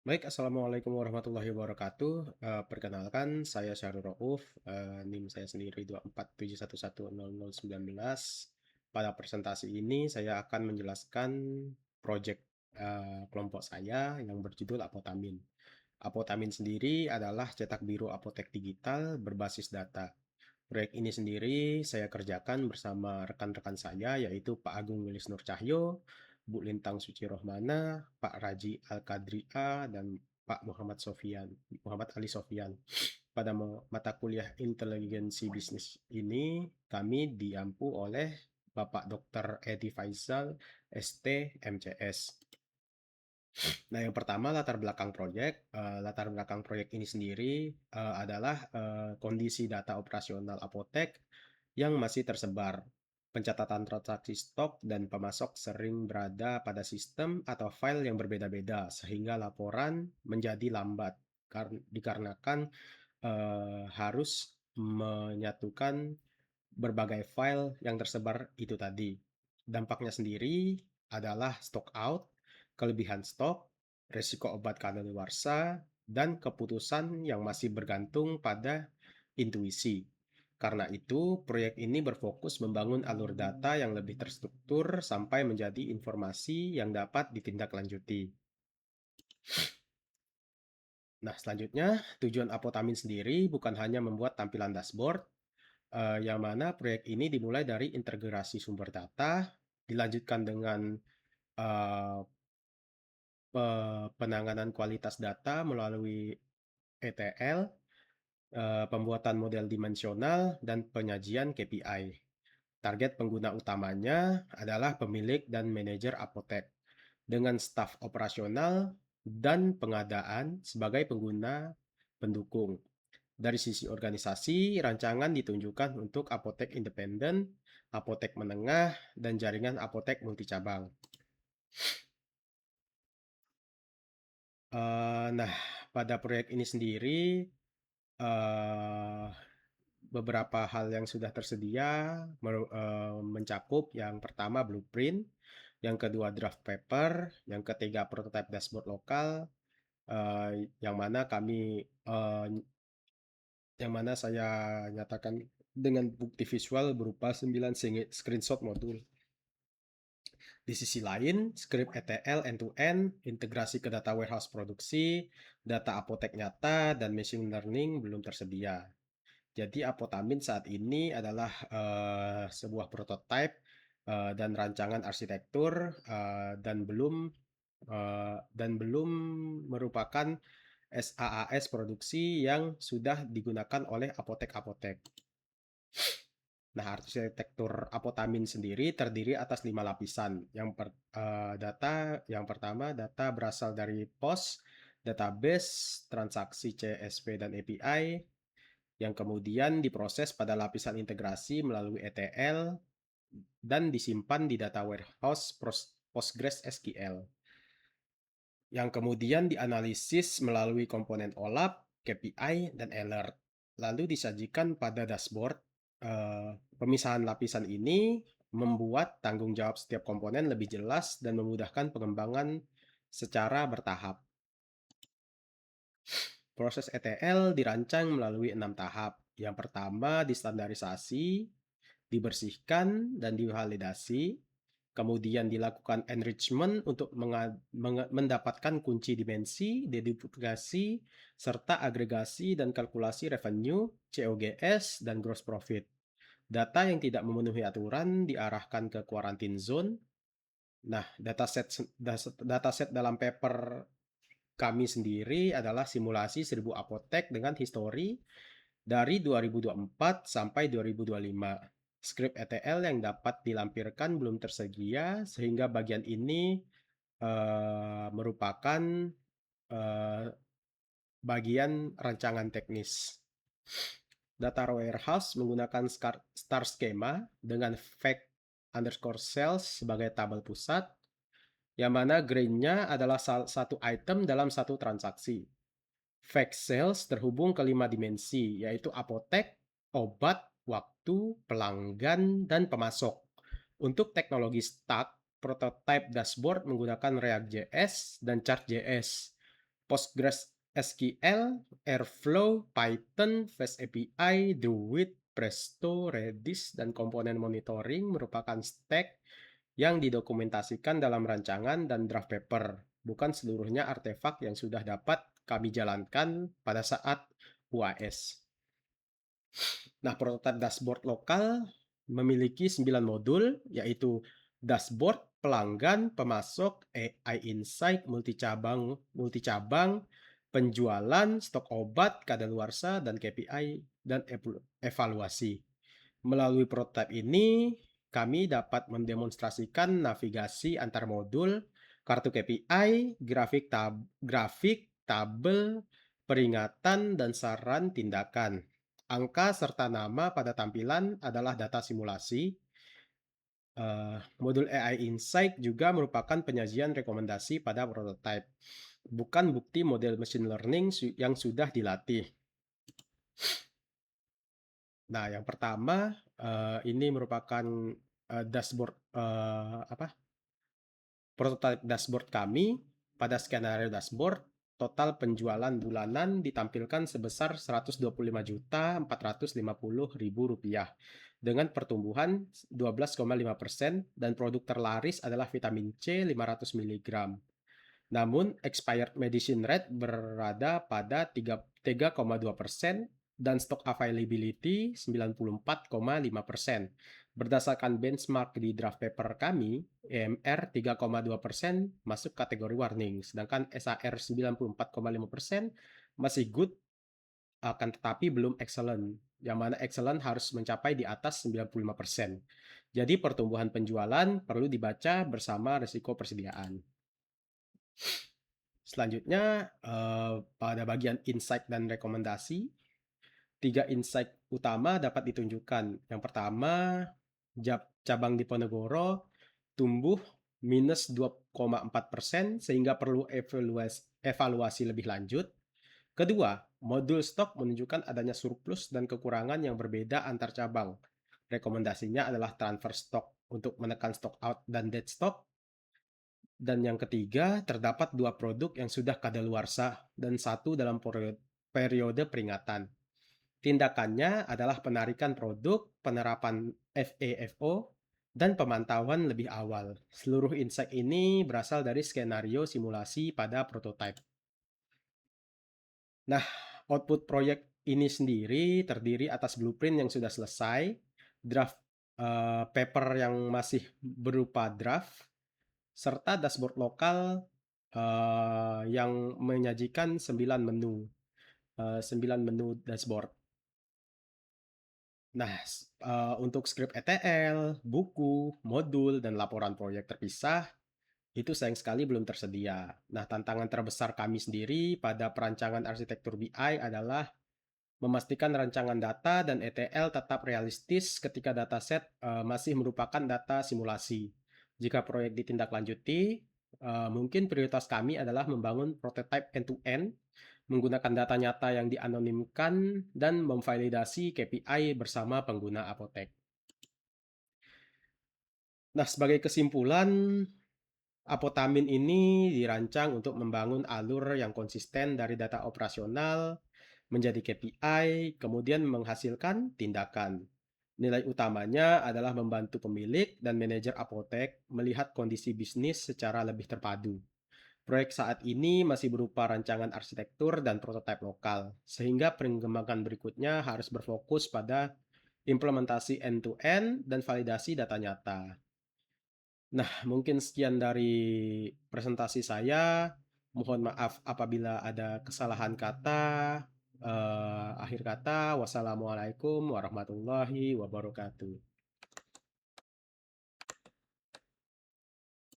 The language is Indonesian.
Baik, Assalamualaikum warahmatullahi wabarakatuh. Perkenalkan, saya Syahrul Rauf, NIM saya sendiri 247110019. Pada presentasi ini, saya akan menjelaskan proyek kelompok saya yang berjudul Apotamin. Apotamin sendiri adalah cetak biru apotek digital berbasis data. Proyek ini sendiri saya kerjakan bersama rekan-rekan saya, yaitu Pak Agung Wilis Nur Cahyo, Bu Lintang Suci Rohmana, Pak Raji Al-Kadria, dan Pak Muhammad Ali Sofian. Pada mata kuliah inteligensi bisnis ini, kami diampu oleh Bapak Dr. Edi Faisal, ST, MCS. Nah, yang pertama latar belakang proyek ini sendiri adalah kondisi data operasional apotek yang masih tersebar. Pencatatan transaksi stok dan pemasok sering berada pada sistem atau file yang berbeda-beda, sehingga laporan menjadi lambat dikarenakan harus menyatukan berbagai file yang tersebar itu tadi. Dampaknya sendiri adalah stock out, kelebihan stok, resiko obat kadaluarsa, dan keputusan yang masih bergantung pada intuisi. Karena itu, proyek ini berfokus membangun alur data yang lebih terstruktur sampai menjadi informasi yang dapat ditindaklanjuti. Nah, selanjutnya, tujuan Apotamin sendiri bukan hanya membuat tampilan dashboard, yang mana proyek ini dimulai dari integrasi sumber data, dilanjutkan dengan eh, penanganan kualitas data melalui ETL, pembuatan model dimensional, dan penyajian KPI. Target pengguna utamanya adalah pemilik dan manajer apotek, dengan staf operasional dan pengadaan sebagai pengguna pendukung. Dari sisi organisasi, rancangan ditunjukkan untuk apotek independen, apotek menengah, dan jaringan apotek multicabang. Nah, pada proyek ini sendiri, eh, beberapa hal yang sudah tersedia mencakup yang pertama blueprint, yang kedua draft paper, yang ketiga prototype dashboard lokal, yang mana yang mana saya nyatakan dengan bukti visual berupa 9 screenshot modul. Di sisi lain, script ETL end-to-end, integrasi ke data warehouse produksi, data apotek nyata, dan machine learning belum tersedia. Jadi Apotamin saat ini adalah sebuah prototype dan rancangan arsitektur dan belum merupakan SaaS produksi yang sudah digunakan oleh apotek-apotek. Nah, arsitektur Apotamin sendiri terdiri atas 5 lapisan. Yang pertama, data berasal dari POS, database, transaksi CSV dan API, yang kemudian diproses pada lapisan integrasi melalui ETL dan disimpan di data warehouse PostgreSQL, yang kemudian dianalisis melalui komponen OLAP, KPI, dan alert. Lalu disajikan pada dashboard. Pemisahan lapisan ini membuat tanggung jawab setiap komponen lebih jelas dan memudahkan pengembangan secara bertahap. Proses ETL dirancang melalui 6 tahap. Yang pertama, distandarisasi, dibersihkan, dan divalidasi. Kemudian dilakukan enrichment untuk mendapatkan kunci dimensi, deduplikasi, serta agregasi dan kalkulasi revenue, COGS, dan gross profit. Data yang tidak memenuhi aturan diarahkan ke quarantine zone. Nah, dataset dalam paper kami sendiri adalah simulasi 1000 apotek dengan histori dari 2024 sampai 2025. Script ETL yang dapat dilampirkan belum tersedia, sehingga bagian ini merupakan uh, bagian rancangan teknis. Data warehouse menggunakan star schema dengan fact underscore sales sebagai tabel pusat, yang mana grain-nya adalah satu item dalam satu transaksi. Fact sales terhubung ke 5 dimensi, yaitu apotek, obat, waktu, pelanggan, dan pemasok. Untuk teknologi stack, prototype dashboard menggunakan React.js dan Chart.js. PostgreSQL, Airflow, Python, Fast API, Druid, Presto, Redis, dan komponen monitoring merupakan stack yang didokumentasikan dalam rancangan dan draft paper, bukan seluruhnya artefak yang sudah dapat kami jalankan pada saat UAS. Nah, prototipe dashboard lokal memiliki 9 modul, yaitu dashboard, pelanggan, pemasok, AI Insight, multicabang, penjualan, stok obat, kadaluarsa, dan KPI, dan evaluasi. Melalui prototipe ini, kami dapat mendemonstrasikan navigasi antar modul, kartu KPI, grafik, tabel, peringatan, dan saran tindakan. Angka serta nama pada tampilan adalah data simulasi. Modul AI Insight juga merupakan penyajian rekomendasi pada prototipe, bukan bukti model machine learning yang sudah dilatih. Nah, yang pertama, ini merupakan dashboard prototipe dashboard kami. Pada skenario dashboard, total penjualan bulanan ditampilkan sebesar Rp125.450.000 dengan pertumbuhan 12,5% dan produk terlaris adalah vitamin C 500 mg. Namun, expired medicine rate berada pada 3,2% dan stock availability 94,5%. Berdasarkan benchmark di draft paper kami, EMR 3,2% masuk kategori warning, sedangkan SAR 94,5% masih good, akan tetapi belum excellent, yang mana excellent harus mencapai di atas 95%. Jadi pertumbuhan penjualan perlu dibaca bersama risiko persediaan. Selanjutnya, pada bagian insight dan rekomendasi, 3 insight utama dapat ditunjukkan. Yang pertama, cabang Diponegoro tumbuh minus 2,4% sehingga perlu evaluasi lebih lanjut. Kedua, modul stok menunjukkan adanya surplus dan kekurangan yang berbeda antar cabang. Rekomendasinya adalah transfer stok untuk menekan stock out dan dead stock. Dan yang ketiga, terdapat 2 produk yang sudah kadaluarsa dan 1 dalam periode peringatan. Tindakannya adalah penarikan produk, penerapan FAFO, dan pemantauan lebih awal. Seluruh insight ini berasal dari skenario simulasi pada prototipe. Nah, output proyek ini sendiri terdiri atas blueprint yang sudah selesai, draft paper yang masih berupa draft, serta dashboard lokal yang menyajikan 9 menu, 9 menu dashboard. Nah, untuk script ETL, buku, modul, dan laporan proyek terpisah, itu sayang sekali belum tersedia. Nah, tantangan terbesar kami sendiri pada perancangan arsitektur BI adalah memastikan rancangan data dan ETL tetap realistis ketika dataset masih merupakan data simulasi. Jika proyek ditindaklanjuti, mungkin prioritas kami adalah membangun prototipe end-to-end, menggunakan data nyata yang dianonimkan, dan memvalidasi KPI bersama pengguna apotek. Nah, sebagai kesimpulan, Apotamin ini dirancang untuk membangun alur yang konsisten dari data operasional menjadi KPI, kemudian menghasilkan tindakan. Nilai utamanya adalah membantu pemilik dan manajer apotek melihat kondisi bisnis secara lebih terpadu. Proyek saat ini masih berupa rancangan arsitektur dan prototipe lokal, sehingga pengembangan berikutnya harus berfokus pada implementasi end-to-end dan validasi data nyata. Nah, mungkin sekian dari presentasi saya. Mohon maaf apabila ada kesalahan kata. Akhir kata, wassalamualaikum warahmatullahi wabarakatuh.